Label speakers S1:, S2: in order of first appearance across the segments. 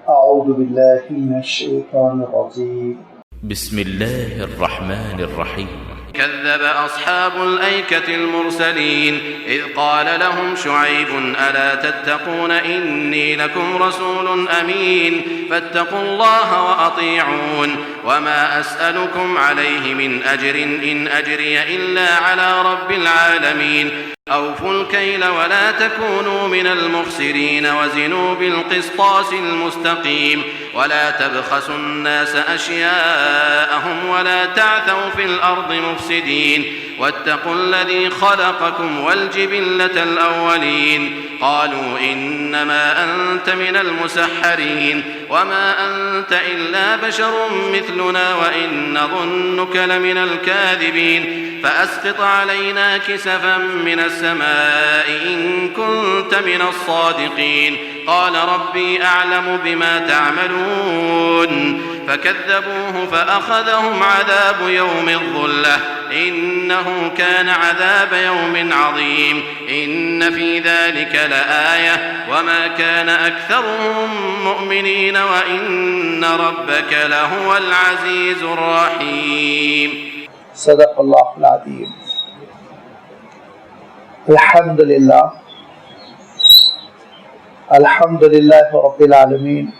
S1: أعوذ بالله من الشيطان الرجيم.
S2: بسم الله الرحمن الرحيم.
S3: كذب أصحاب الأيكة المرسلين إذ قال لهم شعيب ألا تتقون إني لكم رسول أمين فاتقوا الله وأطيعون وما أسألكم عليه من أجر إن أجري إلا على رب العالمين أوفوا الكيل ولا تكونوا من المخسرين وزنوا بالقسطاس المستقيم ولا تبخسوا الناس أشياءهم ولا تعثوا في الأرض مفسدين واتقوا الذي خلقكم والجبلة الأولين قالوا إنما أنت من المسحرين وما أنت إلا بشر مثلنا وإن نظنك لمن الكاذبين فأسقط علينا كسفا من السماء إن كنت من الصادقين قال ربي أعلم بما تعملون فكذبوه فأخذهم عذاب يوم الظلة إنه كان عذاب يوم عظيم إن في ذلك لآية وما كان أكثرهم مؤمنين وإن ربك لهو العزيز الرحيم.
S1: صدق الله العظيم. الحمد لله رب العالمين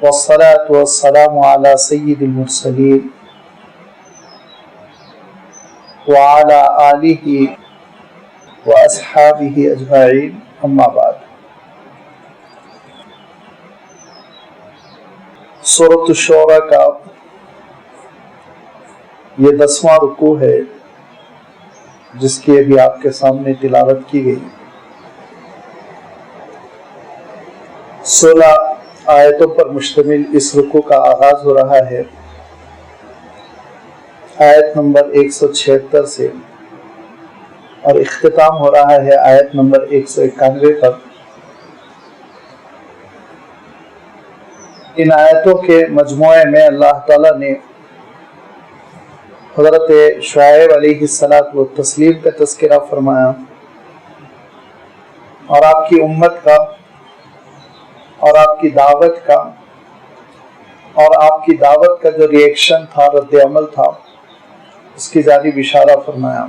S1: والصلاة والسلام على سيد المرسلين وعلى آله وأصحابه أجمعين أما بعد. سورۃ الشعراء کا یہ 10واں رکوع ہے جس کی ابھی آپ کے سامنے تلاوت کی گئی. 16 آیتوں پر مشتمل اس رکوع کا آغاز ہو رہا ہے آیت نمبر 176 سے اور اختتام ہو رہا ہے آیت نمبر 191 پر. ان آیتوں کے مجموعے میں اللہ تعالیٰ نے حضرت شعیب علیہ السلام کا تذکرہ فرمایا اور آپ کی امت کا اور آپ کی دعوت کا اور آپ کی دعوت کا جو ریئیکشن تھا، رد عمل تھا، اس کی جانب اشارہ فرمایا.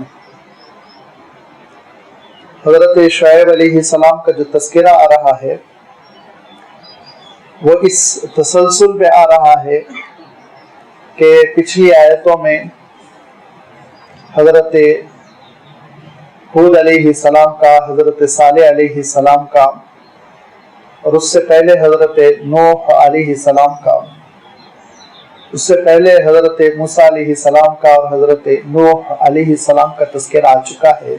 S1: حضرت شعیب علیہ السلام کا جو تذکرہ آ رہا ہے وہ اس تسلسل میں آ رہا ہے کہ پچھلی آیتوں میں حضرت ہود علیہ السلام کا، حضرت صالح علیہ السلام کا اور اس سے پہلے حضرت نوح علیہ السلام کا، اس سے پہلے حضرت موسیٰ علیہ السلام کا اور حضرت نوح علیہ السلام کا تذکرہ آ چکا ہے.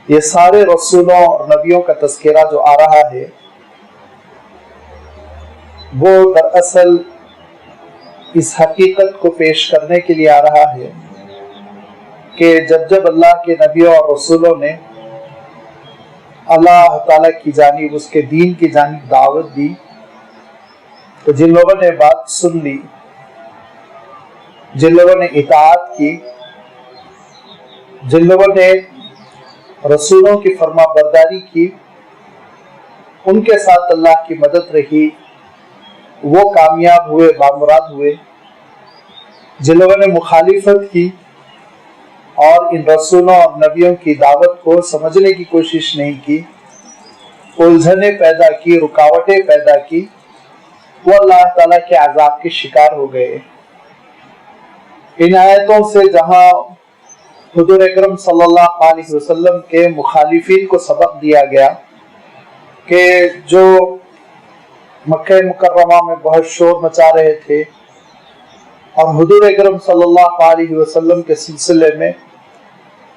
S1: یہ سارے رسولوں اور نبیوں کا تذکرہ جو آ رہا ہے وہ دراصل اس حقیقت کو پیش کرنے کے لیے آ رہا ہے کہ جب اللہ کے نبیوں اور رسولوں نے اللہ تعالیٰ کی جانب، اس کے دین کی جانب دعوت دی، تو جن لوگوں نے بات سن لی، جن لوگوں نے اطاعت کی، جن لوگوں نے رسولوں کی فرما برداری کی، ان کے ساتھ اللہ کی مدد رہی، وہ کامیاب ہوئے، بامراد ہوئے. جن لوگوں نے مخالفت کی اور ان رسولوں اور نبیوں کی دعوت کو سمجھنے کی کوشش نہیں کی، الجھنیں پیدا کی، رکاوٹیں پیدا کی، وہ اللہ تعالیٰ کے عذاب کے شکار ہو گئے. ان آیتوں سے جہاں حضور اکرم صلی اللہ علیہ وسلم کے مخالفین کو سبق دیا گیا کہ جو مکہ مکرمہ میں بہت شور مچا رہے تھے اور حضور اکرم صلی اللہ علیہ وسلم کے سلسلے میں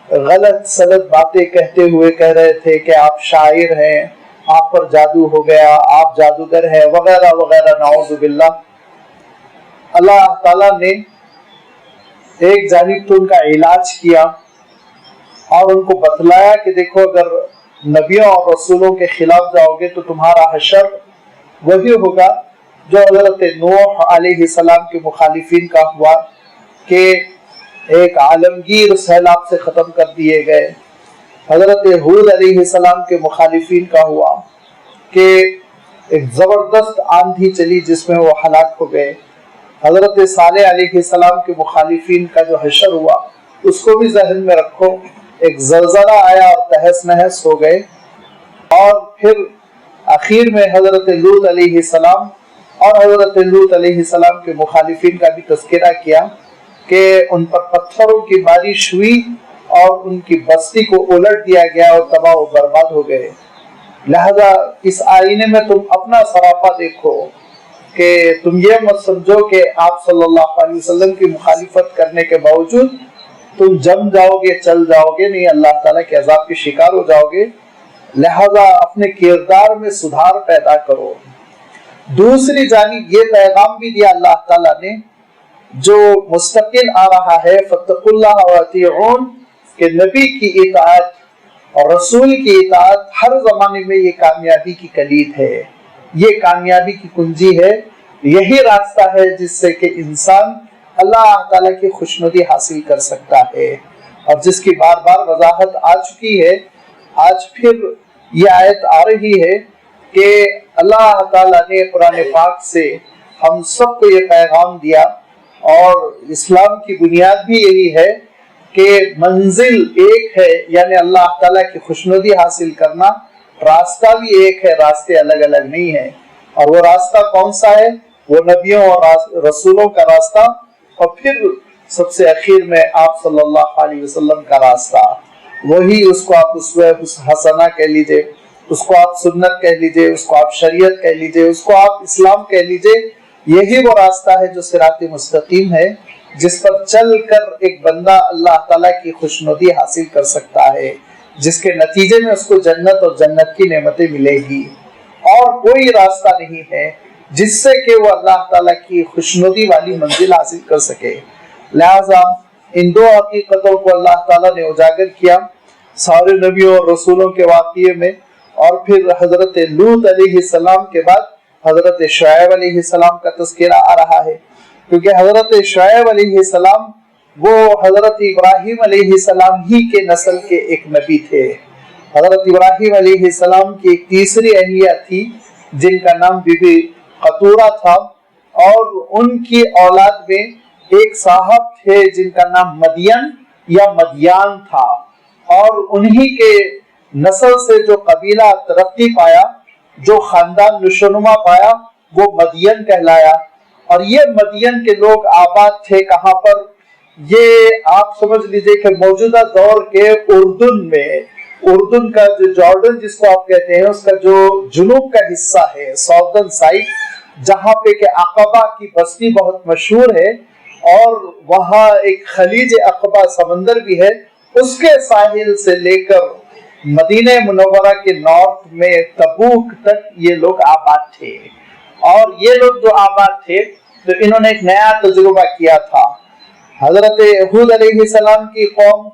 S1: غلط سلط باتیں کہتے ہوئے کہہ رہے تھے کہ آپ شاعر ہیں، آپ پر جادو ہو گیا، آپ جادوگر ہیں، وغیرہ وغیرہ، نعوذ باللہ. اللہ تعالیٰ نے ایک جانب تو ان کا علاج کیا اور ان کو بتلایا کہ دیکھو اگر نبیوں اور رسولوں کے خلاف جاؤ گے تو تمہارا حشر وہی ہوگا جو حضرت نوح علیہ السلام کے مخالفین کا ہوا کہ ایک عالمگیر سیلاب سے ختم کر دیے گئے. حضرت ہود علیہ السلام کے مخالفین کا ہوا کہ ایک زبردست آندھی چلی جس میں وہ ہلاک ہو گئے. حضرت صالح علیہ السلام کے مخالفین کا جو حشر ہوا اس کو بھی ذہن میں رکھو. ایک زلزلہ آیا اور تہس نہس ہو گئے. اور پھر آخر میں حضرت لوط علیہ السلام اور حضرت لوط علیہ السلام کے مخالفین کا بھی تذکرہ کیا کہ ان پر پتھروں کی بارش ہوئی اور ان کی بستی کو الٹ دیا گیا اور تباہ و برباد ہو گئے. لہذا اس آئینے میں تم اپنا سراپا دیکھو کہ تم یہ مت سمجھو کہ آپ صلی اللہ علیہ وسلم کی مخالفت کرنے کے باوجود تم جم جاؤ گے، چل جاؤ گے. نہیں، اللہ تعالیٰ کے عذاب کے شکار ہو جاؤ گے. لہذا اپنے کردار میں سدھار پیدا کرو. دوسری جانب یہ پیغام بھی دیا اللہ تعالیٰ نے جو مستقل آ رہا ہے، فاتقوا اللہ واطیعون، کہ نبی کی اطاعت اور رسول کی اطاعت ہر زمانے میں یہ کامیابی کی کلید ہے، یہ کامیابی کی کنجی ہے. یہی راستہ ہے جس سے کہ انسان اللہ تعالیٰ کی خوشنودی حاصل کر سکتا ہے، اور جس کی بار بار وضاحت آ چکی ہے. آج پھر یہ آیت آ رہی ہے کہ اللہ تعالیٰ نے قرآن پاک سے ہم سب کو یہ پیغام دیا، اور اسلام کی بنیاد بھی یہی ہے کہ منزل ایک ہے، یعنی اللہ تعالیٰ کی خوشنودی حاصل کرنا. راستہ بھی ایک ہے، راستے الگ الگ نہیں ہیں. اور وہ راستہ کون سا ہے؟ وہ نبیوں اور رسولوں کا راستہ، اور پھر سب سے اخیر میں آپ صلی اللہ علیہ وسلم کا راستہ. وہی اس کو آپ اسوہ حسنہ کہہ لیجئے، اس کو آپ سنت کہہ لیجئے، اس کو آپ شریعت کہہ لیجئے، اس کو آپ اسلام کہہ لیجئے. یہی وہ راستہ ہے جو صراط مستقیم ہے، جس پر چل کر ایک بندہ اللہ تعالیٰ کی خوشنودی حاصل کر سکتا ہے، جس کے نتیجے میں اس کو جنت اور جنت کی نعمتیں ملے گی. اور کوئی راستہ نہیں ہے جس سے کہ وہ اللہ تعالیٰ کی خوشنودی والی منزل حاصل کر سکے. لہذا ان دو حقیقتوں کو اللہ تعالیٰ نے اجاگر کیا سارے نبیوں اور رسولوں کے واقعے میں. اور پھر حضرت لوط علیہ السلام کے بعد حضرت شعیب علیہ السلام کا تذکرہ آ رہا ہے، کیونکہ حضرت شعیب علیہ السلام وہ حضرت ابراہیم علیہ السلام ہی کے نسل کے ایک نبی تھے. حضرت ابراہیم علیہ السلام کی ایک تیسری اہلیہ تھی جن کا نام بی بی قطورہ تھا، اور ان کی اولاد میں ایک صاحب تھے جن کا نام مدین یا مدیان تھا، اور انہی کے نسل سے جو قبیلہ ترقی پایا، جو خاندان نشوونما پایا، وہ مدین کہلایا. اور یہ مدین کے لوگ آباد تھے کہاں پر؟ یہ آپ سمجھ لیجئے کہ موجودہ دور کے اردن میں، اردن کا جو جارڈن جس کو آپ کہتے ہیں، اس کا جو جنوب کا حصہ ہے، ساؤدرن سائڈ، جہاں پہ کہ عقبہ کی بستی بہت مشہور ہے، اور وہاں ایک خلیج عقبہ سمندر بھی ہے. اس کے ساحل سے لے کر مدینہ منورہ کے نارتھ میں تبوک تک یہ لوگ آباد تھے. اور یہ لوگ جو آباد تھے تو انہوں نے ایک نیا تجربہ کیا تھا. حضرت ہود علیہ السلام کی قوم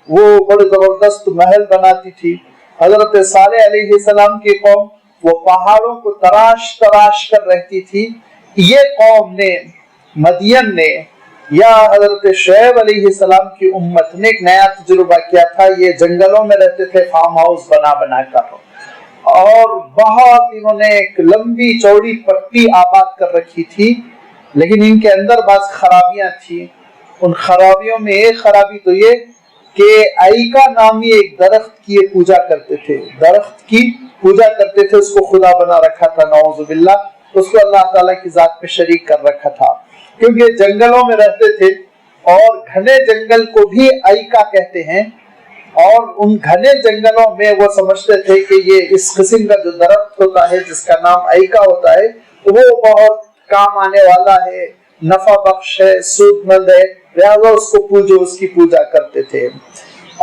S1: وہ بڑے زبردست محل بناتی تھی. حضرت صالح علیہ السلام کی قوم وہ پہاڑوں کو تراش تراش کر رہتی تھی. یہ قوم نے، مدین نے، یا حضرت شعیب علیہ السلام کی امت نے ایک نیا تجربہ کیا تھا. یہ جنگلوں میں رہتے تھے، فارم ہاؤس بنا بنا کر، اور بہت انہوں نے ایک لمبی چوڑی پٹی آباد کر رکھی تھی. لیکن ان کے اندر بعض خرابیاں تھیں. ان خرابیوں میں ایک خرابی تو یہ کہ ایکا نامی ایک درخت کی پوجا کرتے تھے، درخت کی پوجا کرتے تھے، اس کو خدا بنا رکھا تھا، نعوذ باللہ، اس کو اللہ تعالیٰ کی ذات پہ شریک کر رکھا تھا. کیونکہ جنگلوں میں رہتے تھے، اور گھنے جنگل کو بھی ایکا کہتے ہیں، اور ان گھنے جنگلوں میں وہ سمجھتے تھے کہ یہ اس قسم کا جو درخت ہوتا ہے جس کا نام ایکا ہوتا ہے وہ بہت کام آنے والا ہے، نفع بخش ہے، سود مند ہے، لہذا اس کو پوجو، اس کی پوجا کرتے تھے.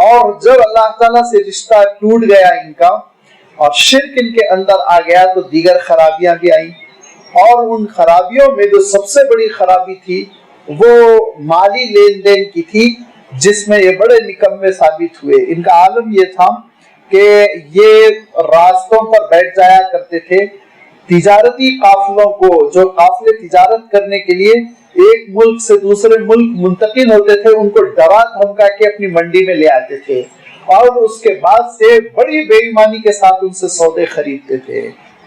S1: اور جب اللہ تعالیٰ سے رشتہ ٹوٹ گیا ان کا اور شرک ان کے اندر آ گیا تو دیگر خرابیاں بھی آئیں. اور ان خرابیوں میں جو سب سے بڑی خرابی تھی وہ مالی لین دین کی تھی، جس میں یہ بڑے نکمے ثابت ہوئے. ان کا عالم یہ تھا کہ یہ راستوں پر بیٹھ جایا کرتے تھے، تجارتی قافلوں کو، جو قافلے تجارت کرنے کے لیے ایک ملک سے دوسرے ملک منتقل ہوتے تھے، ان کو ڈرا دھمکا کے اپنی منڈی میں لے آتے تھے، اور اس کے بعد سے بڑی بے ایمانی کے ساتھ ان سے سودے خریدتے تھے.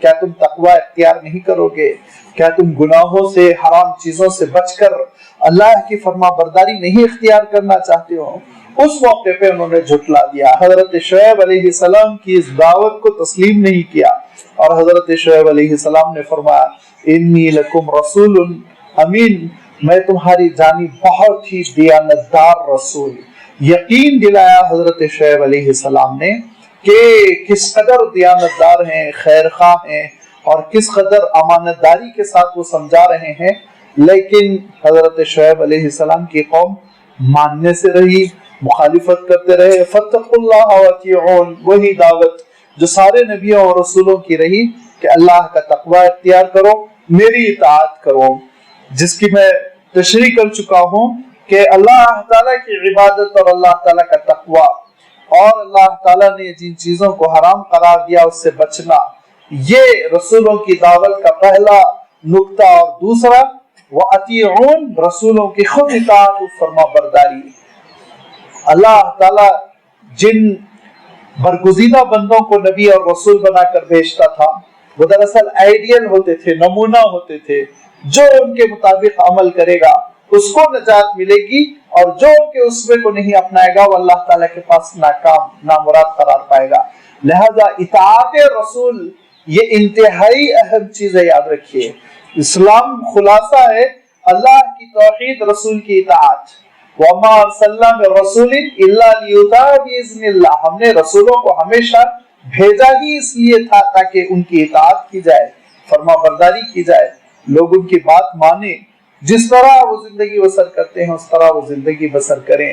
S1: کیا تم تقوی اختیار نہیں کرو گے؟ کیا تم گناہوں سے، حرام چیزوں سے بچ کر اللہ کی فرما برداری نہیں اختیار کرنا چاہتے ہو؟ اس موقع پہ انہوں نے جھٹلا دیا، حضرت شعیب علیہ السلام کی اس دعوت کو تسلیم نہیں کیا، اور حضرت شعیب علیہ السلام نے فرمایا انی لکم رسول امین، میں تمہاری جانب بہت ہی دیانتدار رسول۔ یقین دلایا حضرت شعیب علیہ السلام نے کہ کس قدر دیانتدار ہیں، خیر خواہ ہیں، اور کس قدر امانت داری کے ساتھ وہ سمجھا رہے ہیں۔ لیکن حضرت شعیب علیہ السلام کی قوم ماننے سے رہی، مخالفت کرتے رہے۔ فاتقوا اللہ واطیعون، وہی دعوت جو سارے نبیوں اور رسولوں کی رہی کہ اللہ کا تقوی اختیار کرو، میری اطاعت کرو، جس کی میں تشریح کر چکا ہوں کہ اللہ تعالیٰ کی عبادت اور اللہ تعالیٰ کا تقوی، اور اللہ تعالیٰ نے جن چیزوں کو حرام قرار دیا اس سے بچنا، یہ رسولوں کی دعوت کا پہلا نقطہ۔ اور دوسرا وَأَطِيعُونَ، رسولوں کی خود اطاعت و فرما برداری۔ اللہ تعالیٰ جن برگزیدہ بندوں کو نبی اور رسول بنا کر بھیجتا تھا وہ دراصل آئیڈیل ہوتے تھے، نمونہ ہوتے تھے، جو ان کے مطابق عمل کرے گا اس کو نجات ملے گی، اور جو ان کے اسوے کو نہیں اپنائے گا وہ اللہ تعالیٰ کے پاس ناکام، نامراد قرار پائے گا۔ لہذا اطاعت رسول یہ انتہائی اہم چیز ہے، یاد رکھیے۔ اسلام خلاصہ ہے اللہ کی توحید، رسول کی اطاعت۔ وَمَا أَرْسَلْنَا مِن رَّسُولٍ إِلَّا لِيُطَاعَ بِإِذْنِ اللَّهِ، ہم نے رسولوں کو ہمیشہ بھیجا ہی اس لیے تھا تاکہ ان کی اطاعت کی جائے، فرما برداری کی جائے، لوگ ان کی بات مانیں، جس طرح وہ زندگی بسر کرتے ہیں اس طرح وہ زندگی بسر کریں۔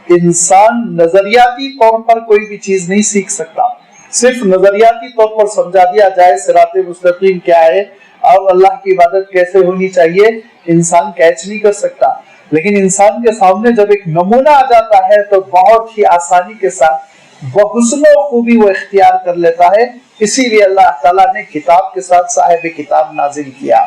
S1: انسان نظریاتی طور پر کوئی بھی چیز نہیں سیکھ سکتا، صرف نظریاتی طور پر سمجھا دیا جائے صراط مستقیم کیا ہے اور اللہ کی عبادت کیسے ہونی چاہیے، انسان کیچ نہیں کر سکتا۔ لیکن انسان کے سامنے جب ایک نمونہ آ جاتا ہے تو بہت ہی آسانی کے ساتھ بحسن و خوبی وہ اختیار کر لیتا ہے۔ اسی لیے اللہ تعالیٰ نے کتاب کے ساتھ صاحب کتاب نازل کیا،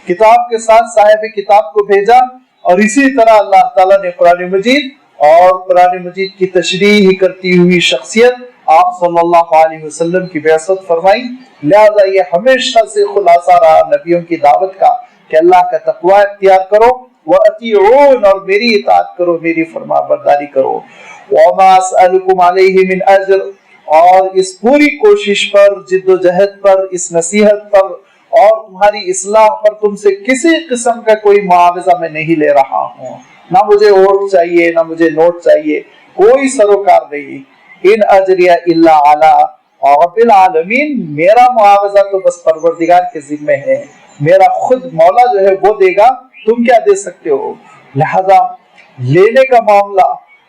S1: کتاب کے ساتھ صاحب کتاب کو بھیجا، اور اسی طرح اللہ تعالیٰ نے قرآن مجید اور قرآن مجید کی تشریح کرتی ہوئی شخصیت آپ صلی اللہ علیہ وسلم کی بعثت فرمائی۔ لہذا یہ ہمیشہ سے خلاصہ رہا نبیوں کی دعوت کا کہ اللہ کا تقوی اختیار کرو، وَأَطِيعُونَ، اور میری اطاعت کرو، میری فرما برداری کرو۔ وَمَا أَسْأَلُكُمْ عَلَيْهِ مِنْ أَجْرٍ، اور اس پوری کوشش پر، جد و جہد پر، اس نصیحت پر اور تمہاری اصلاح پر تم سے کسی قسم کا کوئی معاوضہ میں نہیں لے رہا ہوں، نہ مجھے ووٹ چاہیے نہ مجھے نوٹ چاہیے، کوئی سروکار نہیں۔ ان اجریہ الا علی رب العالمین، میرا معاوضہ تو بس پروردگار کے ذمہ ہے، میرا خود مولا جو ہے وہ دے گا، تم کیا دے سکتے ہو۔ لہذا لینے کا معاملہ،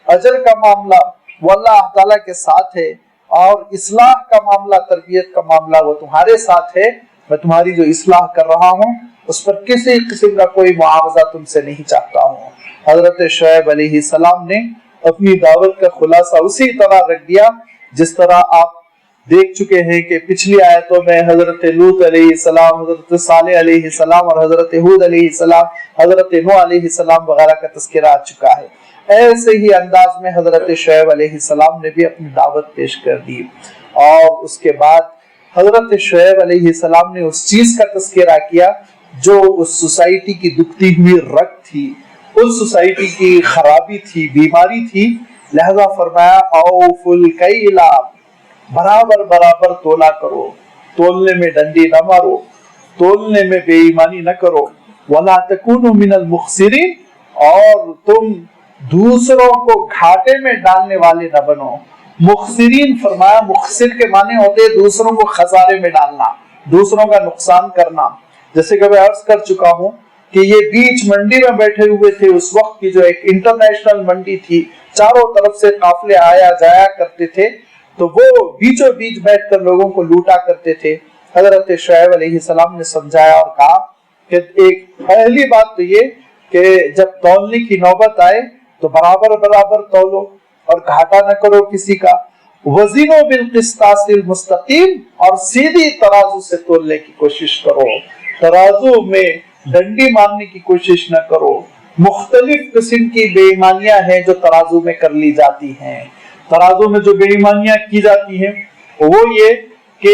S1: اجر کا معاملہ وہ اللہ تعالیٰ کے ساتھ ہے، اور اصلاح کا معاملہ، تربیت کا معاملہ وہ تمہارے ساتھ ہے۔ میں تمہاری جو اصلاح کر رہا ہوں اس پر کسی قسم کا کوئی معاوضہ تم سے نہیں چاہتا ہوں۔ حضرت شعیب علیہ السلام نے اپنی دعوت کا خلاصہ اسی طرح رکھ دیا جس طرح آپ دیکھ چکے ہیں کہ پچھلی آیتوں میں حضرت لوط علیہ السلام، حضرت صالح علیہ السلام اور حضرت ہود علیہ السلام، حضرت نوح علیہ السلام وغیرہ کا تذکرہ آ چکا ہے۔ ایسے ہی انداز میں حضرت شعیب علیہ السلام نے بھی اپنی دعوت پیش کر دی، اور اس کے بعد حضرت شعیب علیہ السلام نے اس چیز کا تذکرہ کیا جو اس سوسائٹی کی دکھتی ہوئی رگ تھی، اس سوسائٹی کی خرابی تھی، بیماری تھی۔ لہذا فرمایا اوفوا الکیل، برابر برابر تولا کرو، تولنے میں ڈنڈی نہ مارو، تولنے میں بے ایمانی نہ کرو، ولا تکونوا من المخسرین، اور تم دوسروں کو گھاٹے میں ڈالنے والے نہ بنو۔ مخسرین فرمایا مخسر کے معنی ہوتے دوسروں کو خسارے میں ڈالنا، دوسروں کا نقصان کرنا۔ جیسے کہ میں عرض کر چکا ہوں کہ یہ بیچ منڈی میں بیٹھے ہوئے تھے، اس وقت کی جو ایک انٹرنیشنل منڈی تھی، چاروں طرف سے قافلے آیا جایا کرتے تھے، تو وہ بیچوں بیچ بیٹھ کر لوگوں کو لوٹا کرتے تھے۔ حضرت شعیب علیہ السلام نے سمجھایا اور کہا کہ ایک پہلی بات تو یہ کہ جب تولنے کی نوبت آئے تو برابر برابر تولو اور گھاٹا نہ کرو کسی کا۔ وزنوا بالقسطاس المستقیم، اور سیدھی ترازو سے تولنے کی کوشش کرو، ترازو میں ڈنڈی مارنے کی کوشش نہ کرو۔ مختلف قسم کی بے ایمانیاں ہیں جو ترازو میں کر لی جاتی ہیں۔ ترازو میں جو بے ایمانیاں کی جاتی ہیں وہ یہ کہ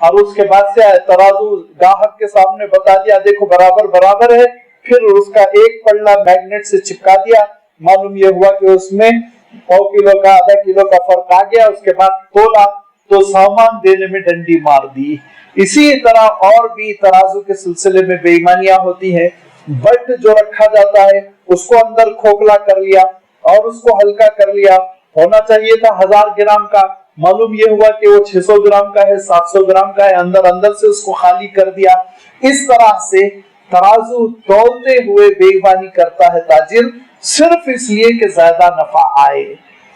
S1: اور اس کے بعد سے ترازو گاہک کے سامنے بتا دیا دیکھو برابر برابر ہے، پھر اس کا ایک پلڑا میگنیٹ سے چپکا دیا، معلوم یہ ہوا کہ اس میں 100 کلو کا آدھا کلو کا فرق آ گیا، اس کے بعد تولا تو سامان دینے میں ڈنڈی مار دی۔ اسی طرح اور بھی ترازو کے سلسلے میں بے ایمانیاں ہوتی ہیں۔ بٹ جو رکھا جاتا ہے اس کو اندر کھوکھلا کر لیا اور اس کو ہلکا کر لیا، ہونا چاہیے تھا 1000 گرام کا، معلوم یہ ہوا کہ وہ 600 گرام کا ہے، 700 گرام کا ہے، اندر سے اس کو خالی کر دیا۔ اس طرح سے ترازو تولتے ہوئے بے ایمانی کرتا ہے تاجر، صرف اس لیے کہ زیادہ نفع آئے۔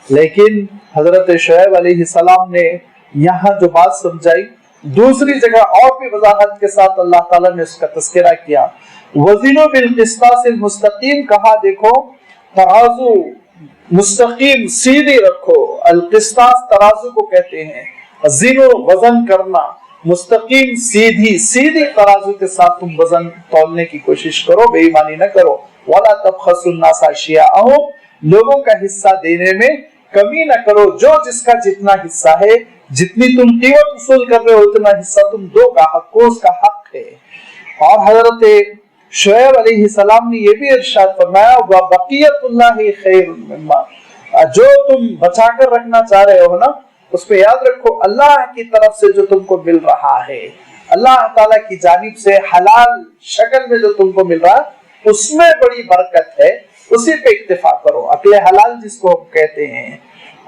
S1: لیکن حضرت شعیب علیہ السلام نے یہاں جو بات سمجھائی، دوسری جگہ اور بھی وضاحت کے ساتھ اللہ تعالیٰ نے اس کا تذکرہ کیا۔ وزنوا بالقسطاس المستقیم، کہا دیکھو ترازو مستقیم سیدھی رکھو، القسطاس ترازو کو کہتے ہیں، زنو وزن کرنا، مستقیم سیدھی ترازو کے ساتھ تم وزن تولنے کی کوشش کرو، بے ایمانی نہ کرو۔ وَلَا تَبْخَسُوا النَّاسَ أَشْيَاءَهُمْ، لوگوں کا حصہ دینے میں کمی نہ کرو، جو جس کا جتنا حصہ ہے، جتنی تم قیمت وصول کر رہے ہو اتنا حصہ تم دو، گاہک کو اس کا حق ہے۔ اور حضرت شعیب علیہ السلام نے یہ بھی ارشاد فرمایا وَبَقِيَّةُ اللَّهِ خَيْرٌ مِّمَّا، جو تم بچا کر رکھنا چاہ رہے ہو نا، اس پہ یاد رکھو اللہ کی طرف سے جو تم کو مل رہا ہے، اللہ تعالیٰ کی جانب سے حلال شکل میں جو تم کو مل رہا ہے، اس میں بڑی برکت ہے، اسی پہ اکتفا کرو، عقل حلال جس کو ہم کہتے ہیں۔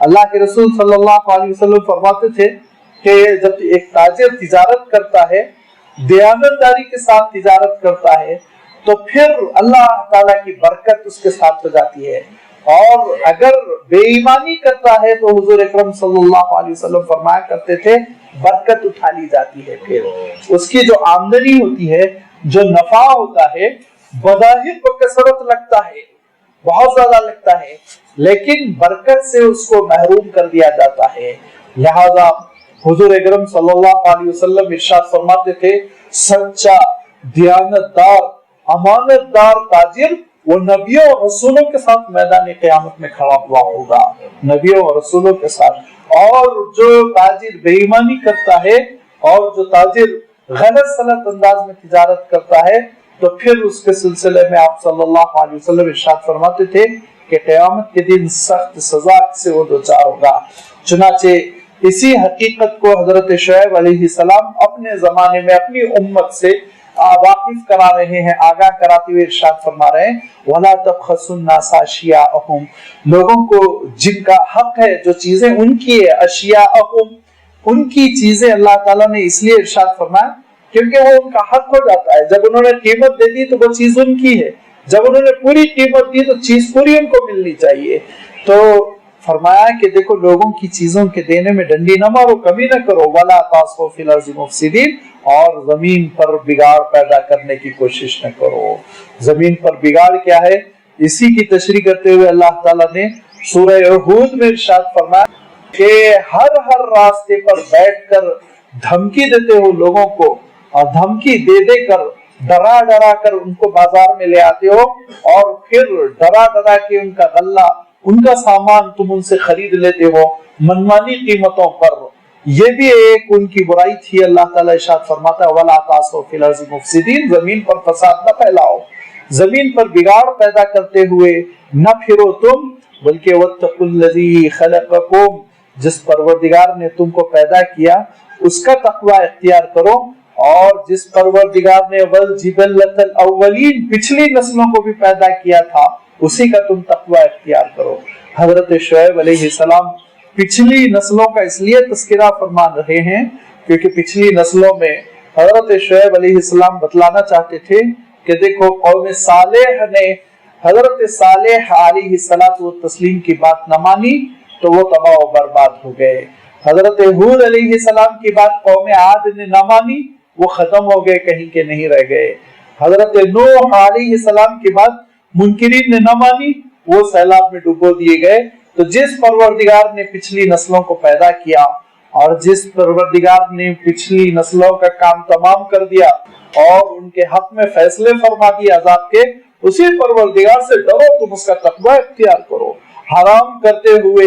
S1: اللہ کے رسول صلی اللہ علیہ وسلم فرماتے تھے کہ جب ایک تاجر تجارت کرتا ہے، دیانتداری کے ساتھ تجارت کرتا ہے، تو پھر اللہ تعالیٰ کی برکت اس کے ساتھ ہو جاتی ہے، اور اگر بے ایمانی کرتا ہے تو حضور اکرم صلی اللہ علیہ وسلم فرمایا کرتے تھے برکت اٹھا لی جاتی ہے، پھر اس کی جو آمدنی ہوتی ہے، جو نفع ہوتا ہے، بظاہر کو کثرت لگتا ہے، بہت زیادہ لگتا ہے، لیکن برکت سے اس کو محروم کر دیا جاتا ہے۔ لہذا حضور اکرم صلی اللہ علیہ وسلم ارشاد فرماتے تھے سچا دیانتدار امانت دار تاجر وہ نبیوں اور رسولوں کے ساتھ میدان قیامت میں کھڑا ہوا ہوگا، نبیوں اور رسولوں کے ساتھ۔ اور جو تاجر بے ایمانی کرتا ہے اور جو تاجر غلط سلط انداز میں تجارت کرتا ہے، تو پھر اس کے سلسلے میں آپ صلی اللہ علیہ وسلم ارشاد فرماتے تھے کہ قیامت کے دن سخت سزا سے وہ دوچار ہوگا۔ چنانچہ اسی حقیقت کو حضرت شعیب علیہ السلام اپنے زمانے میں اپنی امت سے واقف کرا رہے ہیں، آگاہ کراتے ہوئے ارشاد فرما رہے ہیں وَلَا تَبْخَسُوا النَّاسَ أَشْيَاءَهُمْ، لوگوں کو جن کا حق ہے، جو چیزیں ان کی ہے، اشیاءہم، ان کی چیزیں اللہ تعالیٰ نے اس لیے ارشاد فرمایا کیونکہ وہ ان کا حق ہو جاتا ہے۔ جب انہوں نے قیمت دے دی تو وہ چیز ان کی ہے، جب انہوں نے پوری قیمت دی تو چیز پوری ان کو ملنی چاہیے۔ تو فرمایا کہ دیکھو لوگوں کی چیزوں کے دینے میں ڈنڈی نہ مارو، کمی نہ کرو، وَلَا تَعْثَوْا فِي الْأَرْضِ مُفْسِدِينَ، اور زمین پر بگاڑ پیدا کرنے کی کوشش نہ کرو۔ زمین پر بگاڑ کیا ہے، اسی کی تشریح کرتے ہوئے اللہ تعالیٰ نے سورہ ہود میں ارشاد فرمایا کہ ہر راستے پر بیٹھ کر دھمکی دیتے ہو لوگوں کو، اور دھمکی دے دے کر ڈرا کر ان کو بازار میں لے آتے ہو، اور پھر ڈرا کے ان کا غلہ، ان کا سامان تم ان سے خرید لیتے ہو منمانی قیمتوں پر۔ یہ بھی ایک ان کی برائی تھی۔ اللہ تعالیٰ ارشاد فرماتا ہے وَلَا تَعْثَوْا فِي الْأَرْضِ مُفْسِدِينَ، زمین پر فساد نہ پھیلاؤ، زمین پر بگاڑ پیدا کرتے ہوئے نہ پھرو تم، بلکہ وَاتَّقُوا الَّذِي خَلَقَكُمْ، جس پروردگار نے تم کو پیدا کیا اس کا تقوی اختیار کرو، اور جس پروردگار نے وَالْجِبَلَّةَ الْأَوَّلِينَ، پچھلی نسلوں کو بھی پیدا کیا تھا، اسی کا تم تقوی اختیار کرو۔ حضرت شعیب علیہ السلام پچھلی نسلوں کا اس لیے تذکرہ فرما رہے ہیں کیونکہ پچھلی نسلوں میں حضرت شعیب علیہ السلام بتلانا چاہتے تھے کہ دیکھو قوم صالح نے حضرت صالح علیہ السلام کی بات نہ مانی تو وہ تباہ و برباد ہو گئے۔ حضرت ہود علیہ السلام کی بات قوم عاد نے نہ مانی، وہ ختم ہو گئے، کہیں کے نہیں رہ گئے۔ حضرت نوح علیہ السلام کی بات منکرین نے نہ مانی، وہ سیلاب میں ڈبو دیے گئے۔ تو جس پروردگار نے پچھلی نسلوں کو پیدا کیا اور جس پروردگار نے پچھلی نسلوں کا کام تمام کر دیا اور ان کے حق میں فیصلے فرما دیے عذاب کے، اسی پروردگار سے ڈرو، تم اس کا تقوی اختیار کرو۔ حرام کرتے ہوئے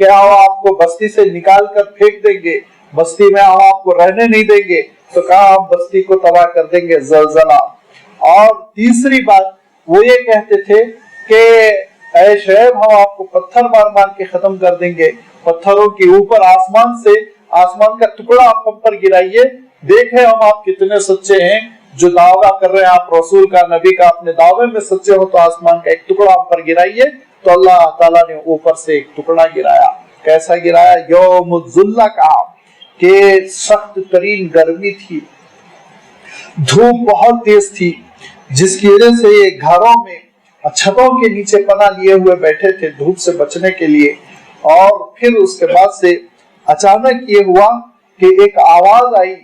S1: کہ ہم آپ کو بستی سے نکال کر پھینک دیں گے، بستی میں ہم آپ کو رہنے نہیں دیں گے، تو کہا ہم بستی کو تباہ کر دیں گے، زلزلہ۔ اور تیسری بات وہ یہ کہتے تھے کہ اے شعیب ہم آپ کو پتھر مار مار کے ختم کر دیں گے، پتھروں کے اوپر آسمان کا ٹکڑا آپ ہم پر گرائیے، دیکھیں ہم آپ کتنے سچے ہیں، جو دعویٰ کر رہے ہیں آپ رسول کا، نبی کا، اپنے دعوے میں سچے ہو تو آسمان کا ایک ٹکڑا ہم پر گرائیے۔ تو اللہ تعالیٰ نے اوپر سے ایک ٹکڑا گرایا۔ کیسا گرایا؟ یوم الذلہ کہا کہ سخت ترین گرمی تھی، دھوپ بہت تیز تھی، جس کی وجہ سے یہ گھروں میں چھتوں کے نیچے پناہ لیے ہوئے بیٹھے تھے دھوپ سے بچنے کے لیے۔ اور پھر اس کے بعد سے اچانک یہ ہوا کہ ایک آواز آئی،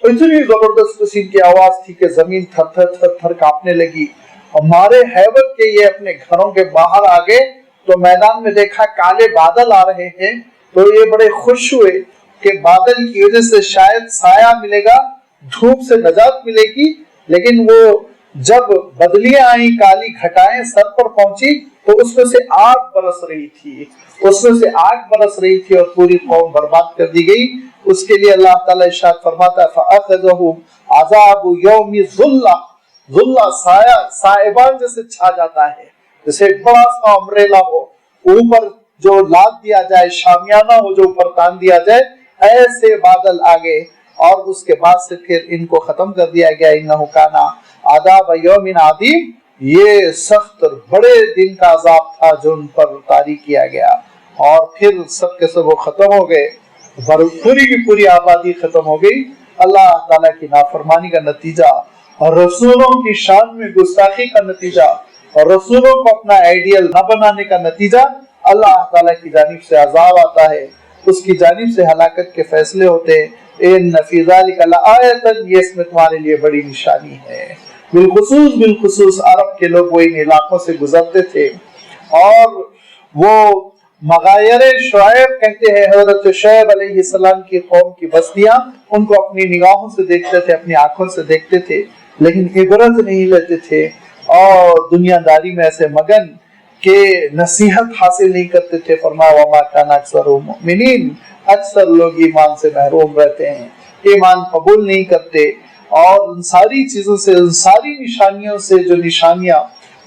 S1: اتنی زبردست قسم کی آواز تھی کہ زمین تھر تھر تھر تھر کانپنے لگی۔ ہمارے ہیبت کے یہ اپنے گھروں کے باہر آ گئے تو میدان میں دیکھا کالے بادل آ رہے ہیں، تو یہ بڑے خوش ہوئے کہ بادل کی وجہ سے شاید سایہ ملے گا، دھوپ سے نجات ملے گی۔ لیکن وہ جب بدلیاں آئیں، کالی گھٹائیں سر پر پہنچی تو اس میں سے آگ برس رہی تھی اور پوری قوم برباد کر دی گئی۔ اس کے لیے اللہ تعالیٰ ارشاد فرماتا ہے فَأَخَذَهُمْ عَذَابُ يَوْمِ ذُلَّةٍ سائبان جیسے چھا جاتا ہے، جیسے بڑا سا امبریلا ہو، اوپر جو لاد دیا جائے، شامیانہ ہو جو اوپر تان دیا جائے، ایسے بادل آگے۔ اور اس کے بعد سے پھر ان کو ختم کر دیا گیا۔ انہو کانا عذاب یوم عظیم، یہ سخت بڑے دن کا عذاب تھا جو ان پر طاری کیا گیا۔ اور پھر سب کے سب وہ ختم ہو گئے، پوری کی پوری آبادی ختم ہو گئی۔ اللہ تعالیٰ کی نافرمانی کا نتیجہ اور رسولوں کی شان میں گستاخی کا نتیجہ اور رسولوں کو اپنا آئیڈیل نہ بنانے کا نتیجہ، اللہ تعالیٰ کی جانب سے عذاب آتا ہے، اس کی جانب سے ہلاکت کے فیصلے ہوتے ہیں۔ ان فی ذلک لآیۃ، یہ اس میں تمہارے لیے بڑی نشانی ہے۔ بالخصوص عرب کے لوگ وہ ان علاقوں سے گزرتے تھے اور وہ مغایر شعیب کہتے ہیں، حضرت شعیب علیہ السلام کی قوم کی بستیاں ان کو اپنی نگاہوں سے دیکھتے تھے، اپنی آنکھوں سے دیکھتے تھے، لیکن عبرت نہیں لیتے تھے اور دنیا داری میں ایسے مگن کہ نصیحت حاصل نہیں کرتے تھے۔ فرمایا وما کان اکثرهم مؤمنین، اکثر لوگ ایمان سے محروم رہتے ہیں، ایمان قبول نہیں کرتے۔ اور ان ساری چیزوں سے، ان ساری نشانیوں سے، جو نشانیاں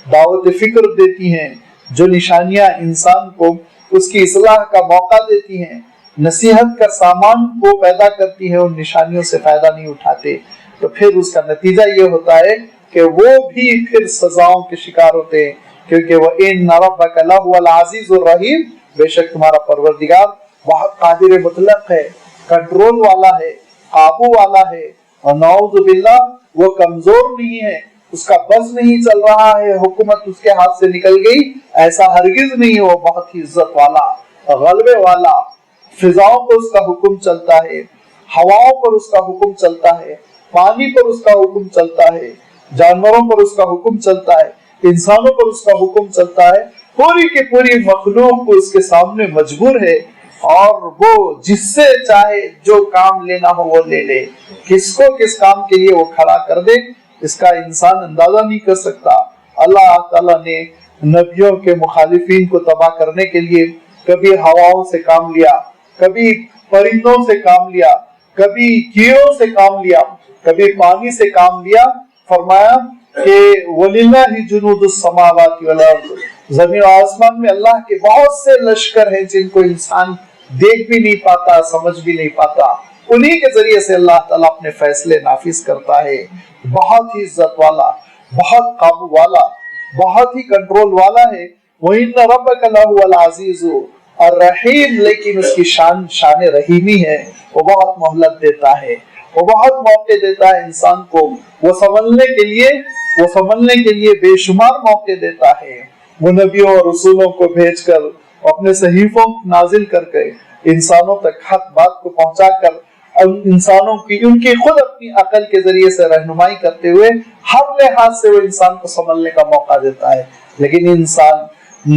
S1: دعوت فکر دیتی ہیں، جو نشانیاں انسان کو اس کی اصلاح کا موقع دیتی ہیں، نصیحت کا سامان کو پیدا کرتی ہیں، ان نشانیوں سے فائدہ نہیں اٹھاتے، تو پھر اس کا نتیجہ یہ ہوتا ہے کہ وہ بھی پھر سزاؤں کے شکار ہوتے ہیں، کیونکہ وَإِنَّ رَبَّكَ لَهُوَ الْعَزِيزُ الرَّحِيمُ، بے شک تمہارا پروردگار بہت قادر مطلق ہے، کنٹرول والا ہے، قابو والا ہے، اور نعوذ باللہ وہ کمزور نہیں ہے، اس کا بس نہیں چل رہا ہے، حکومت اس کے ہاتھ سے نکل گئی، ایسا ہرگز نہیں، وہ بہت ہی عزت والا، غلبے والا، فضاؤں پر اس کا حکم چلتا ہے، ہواؤں پر اس کا حکم چلتا ہے، پانی پر اس کا حکم چلتا ہے، جانوروں پر اس کا حکم چلتا ہے، انسانوں پر اس کا حکم چلتا ہے، پوری کی پوری مخلوق کو اس کے سامنے مجبور ہے، اور وہ جس سے چاہے جو کام لینا ہو وہ لے لے، کس کو کس کام کے لیے وہ کھڑا کر دے، اس کا انسان اندازہ نہیں کر سکتا۔ اللہ تعالیٰ نے نبیوں کے مخالفین کو تباہ کرنے کے لیے کبھی ہواؤں سے کام لیا، کبھی پرندوں سے کام لیا، کبھی کیڑوں سے کام لیا، کبھی پانی سے کام لیا۔ فرمایا کہ وَلِلَّهِ جُنُودُ السَّمَاوَاتِ وَالْأَرْضِ، زمین و آسمان میں اللہ کے بہت سے لشکر ہیں جن کو انسان دیکھ بھی نہیں پاتا، سمجھ بھی نہیں پاتا، انہی کے ذریعے سے اللہ تعالیٰ اپنے فیصلے نافذ کرتا ہے۔ بہت ہی عزت والا، بہت قابو والا، بہت ہی کنٹرول والا ہے۔ وَإِنَّ رَبَّكَ لَهُوَ الْعَزِيزُ الرَّحِيمُ، لیکن اس کی شان رحیمی ہے، وہ بہت مہلت دیتا ہے، وہ بہت موقع دیتا ہے انسان کو، وہ سنبھلنے کے لیے بے شمار موقع دیتا ہے۔ وہ نبیوں اور رسولوں کو بھیج کر، اپنے صحیفوں نازل کر کے انسانوں تک حق بات کو پہنچا کر، انسانوں کی ان کی خود اپنی عقل کے ذریعے سے رہنمائی کرتے ہوئے ہر لحاظ سے وہ انسان کو سنبھلنے کا موقع دیتا ہے، لیکن انسان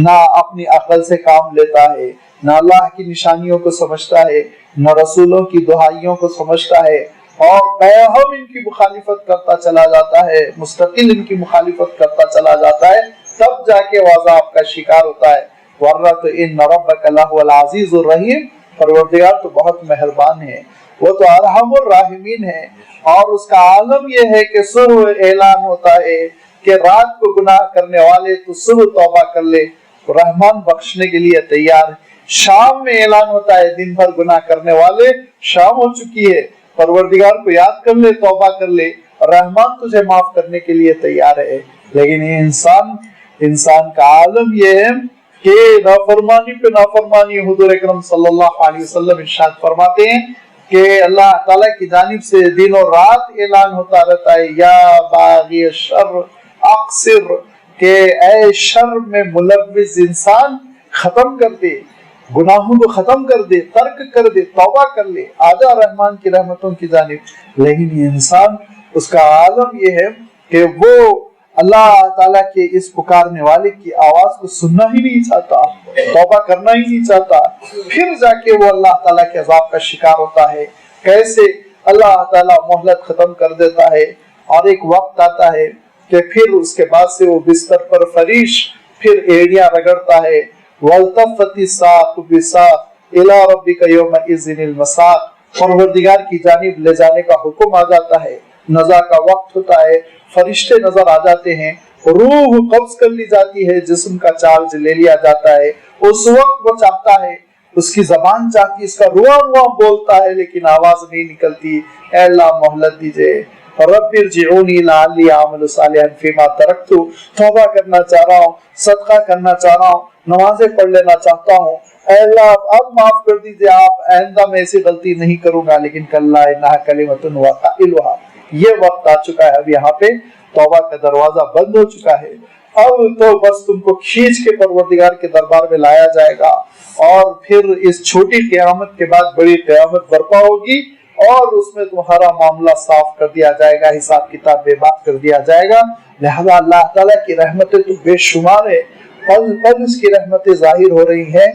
S1: نہ اپنی عقل سے کام لیتا ہے، نہ اللہ کی نشانیوں کو سمجھتا ہے، نہ رسولوں کی دہائیوں کو سمجھتا ہے، اور بیہم ان کی مخالفت کرتا چلا جاتا ہے، مستقل ان کی مخالفت کرتا چلا جاتا ہے، تب جا کے وہ عذاب کا شکار ہوتا ہے۔ ورنہ تو ان ربک لہو العزیز الرحیم، پروردگار تو بہت مہربان ہے، وہ تو ارحم الراحمین ہے۔ اور اس کا عالم یہ ہے کہ صبح اعلان ہوتا ہے کہ رات کو گناہ کرنے والے تو صبح توبہ کر لے، رحمان بخشنے کے لیے تیار ہے۔ شام میں اعلان ہوتا ہے دن بھر گناہ کرنے والے، شام ہو چکی ہے، پروردگار کو یاد کر لے، توبہ کر لے، رحمان تجھے معاف کرنے کے لیے تیار ہے۔ لیکن یہ انسان کا عالم یہ ہے کہ نافرمانی پہ نافرمانی۔ حضور اکرم صلی اللہ علیہ وسلم ارشاد فرماتے ہیں کہ اللہ تعالیٰ کی جانب سے دن اور رات اعلان ہوتا رہتا ہے، یا باغی شر اقصر، کہ اے شر میں ملوث انسان ختم کر دے، گناہوں کو ختم کر دے، ترک کر دے، توبہ کر لے، آجا رحمان کی رحمتوں کی جانب۔ لیکن یہ انسان، اس کا عالم یہ ہے کہ وہ اللہ تعالیٰ کے اس پکارنے والے کی آواز کو سننا ہی نہیں چاہتا، توبہ کرنا ہی نہیں چاہتا، پھر جا کے وہ اللہ تعالیٰ کے عذاب کا شکار ہوتا ہے۔ کیسے اللہ تعالیٰ مہلت ختم کر دیتا ہے، اور ایک وقت آتا ہے کہ پھر اس کے بعد سے وہ بستر پر فریش پھر ایڑیاں رگڑتا ہے۔ وَالْتَفَّتِ السَّاقُ بِالسَّاقِ إِلَىٰ رَبِّكَ يَوْمَئِذٍ الْمَسَاقُ، پروردگار کی جانب لے جانے کا حکم آ جاتا ہے، نزا کا وقت ہوتا ہے، فرشتے نظر آ جاتے ہیں، روح قبض کر لی جاتی ہے، جسم کا چارج لے لیا جاتا ہے۔ اس وقت وہ چاہتا ہے، اس کی زبان چاہتی، اس کا رواں بولتا ہے، لیکن آواز نہیں نکلتی، اے اللہ مہلت دیجئے، رب ارجعونی لعلی اعمل صالحا فیما ترکت، توبہ کرنا چاہ رہا ہوں، صدقہ کرنا چاہ رہا ہوں، نمازیں پڑھ لینا چاہتا ہوں، اے اللہ اب معاف کر دیجئے، آپ آئندہ میں ایسی غلطی نہیں کروں گا۔ لیکن کلا انہا کلمۃ هو قائلها، یہ وقت آ چکا ہے، اب یہاں پہ توبہ کا دروازہ بند ہو چکا ہے، اب تو بس تم کو کھینچ کے پروردگار کے دربار میں لایا جائے گا، اور پھر اس چھوٹی قیامت کے بعد بڑی قیامت برپا ہوگی، اور اس میں تمہارا معاملہ صاف کر دیا جائے گا، حساب کتاب بے بات کر دیا جائے گا۔ لہذا اللہ تعالیٰ کی رحمتیں تو بے شمار ہے، پل پل اس کی رحمتیں ظاہر ہو رہی ہیں،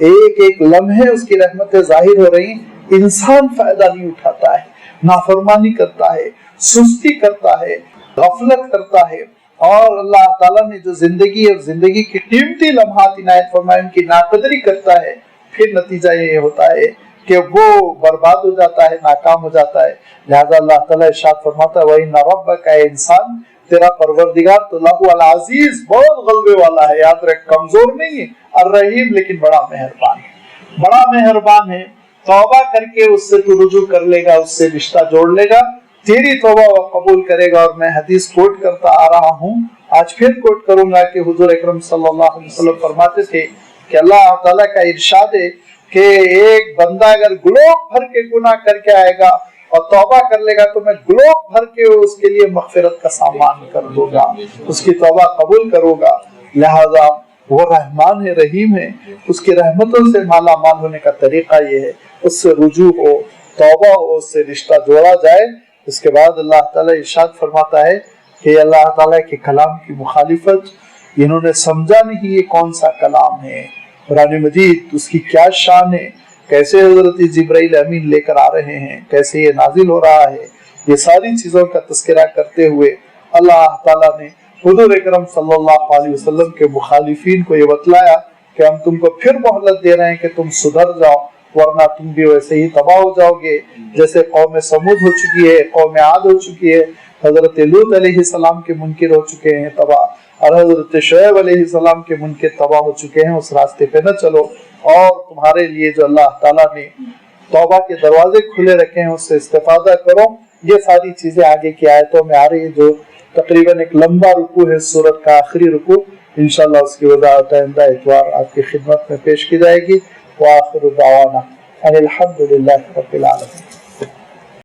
S1: ایک ایک لمحے اس کی رحمتیں ظاہر ہو رہی ہیں۔ انسان فائدہ نہیں اٹھاتا ہے، نافرمانی کرتا ہے، سستی کرتا ہے، غفلت کرتا ہے، اور اللہ تعالیٰ نے جو زندگی اور زندگی کی قیمتی لمحات عنایت فرمائے ان کی ناقدری کرتا ہے، پھر نتیجہ یہ ہوتا ہے کہ وہ برباد ہو جاتا ہے، ناکام ہو جاتا ہے۔ لہذا اللہ تعالیٰ ارشاد فرماتا ہے وَإِنَّ رَبَّكَ، اے انسان تیرا پروردگار تو لہو العزیز، بہت غلبے والا ہے، یاد رکھ، کمزور نہیں ہے، الرحیم لیکن بڑا مہربان ہے، بڑا مہربان ہے۔ توبہ کر کے اس سے تو رجوع کر لے گا، اس سے رشتہ جوڑ لے گا، تیری توبہ وہ قبول کرے گا۔ اور میں حدیث کوٹ کرتا آ رہا ہوں، آج پھر کوٹ کروں گا کہ حضور اکرم صلی اللہ علیہ وسلم فرماتے تھے کہ اللہ تعالیٰ کا ارشاد ہے کہ ایک بندہ اگر گلوب بھر کے گناہ کر کے آئے گا اور توبہ کر لے گا تو میں گلوب بھر کے اس کے لیے مغفرت کا سامان کر دوں گا، اس کی توبہ قبول کروں گا۔ لہذا وہ رحمان ہے، رحیم ہے، اس کی رحمتوں سے مالا مال ہونے کا طریقہ یہ ہے، اس سے رجوع ہو، توبہ ہو، اس سے رشتہ جوڑا جائے۔ اس کے بعد اللہ تعالیٰ ارشاد فرماتا ہے کہ اللہ تعالیٰ کے کلام کی مخالفت، انہوں نے سمجھا نہیں یہ کون سا کلام ہے، قرآن مجید اس کی کیا شان ہے، کیسے حضرت جبرائیل امین لے کر آ رہے ہیں، کیسے یہ نازل ہو رہا ہے۔ یہ ساری چیزوں کا تذکرہ کرتے ہوئے اللہ تعالیٰ نے حضور اکرم صلی اللہ علیہ وسلم کے مخالفین کو یہ بتلایا کہ ہم تم کو پھر مہلت دے رہے ہیں کہ تم سدھر جاؤ، ورنہ تم بھی ویسے ہی تباہ ہو جاؤ گے جیسے قوم سمود ہو چکی ہے، قوم عاد ہو چکی ہے، حضرت لوط علیہ السلام کے منکر ہو چکے ہیں تباہ، اور حضرت شعیب علیہ السلام کے منکر تباہ ہو چکے ہیں۔ اس راستے پہ نہ چلو، اور تمہارے لیے جو اللہ تعالیٰ نے توبہ کے دروازے کھلے رکھے ہیں اس سے استفادہ کرو۔ یہ ساری چیزیں آگے کی آیتوں میں آ رہی ہے، جو تقریباً ایک لمبا رکوع ہے، سورت کا آخری رکوع، انشاءاللہ اس کی وضاحت آئندہ اتوار آپ کی خدمت میں پیش کی جائے گی۔ وآخر دعوانا ان الحمد للہ رب العالمین۔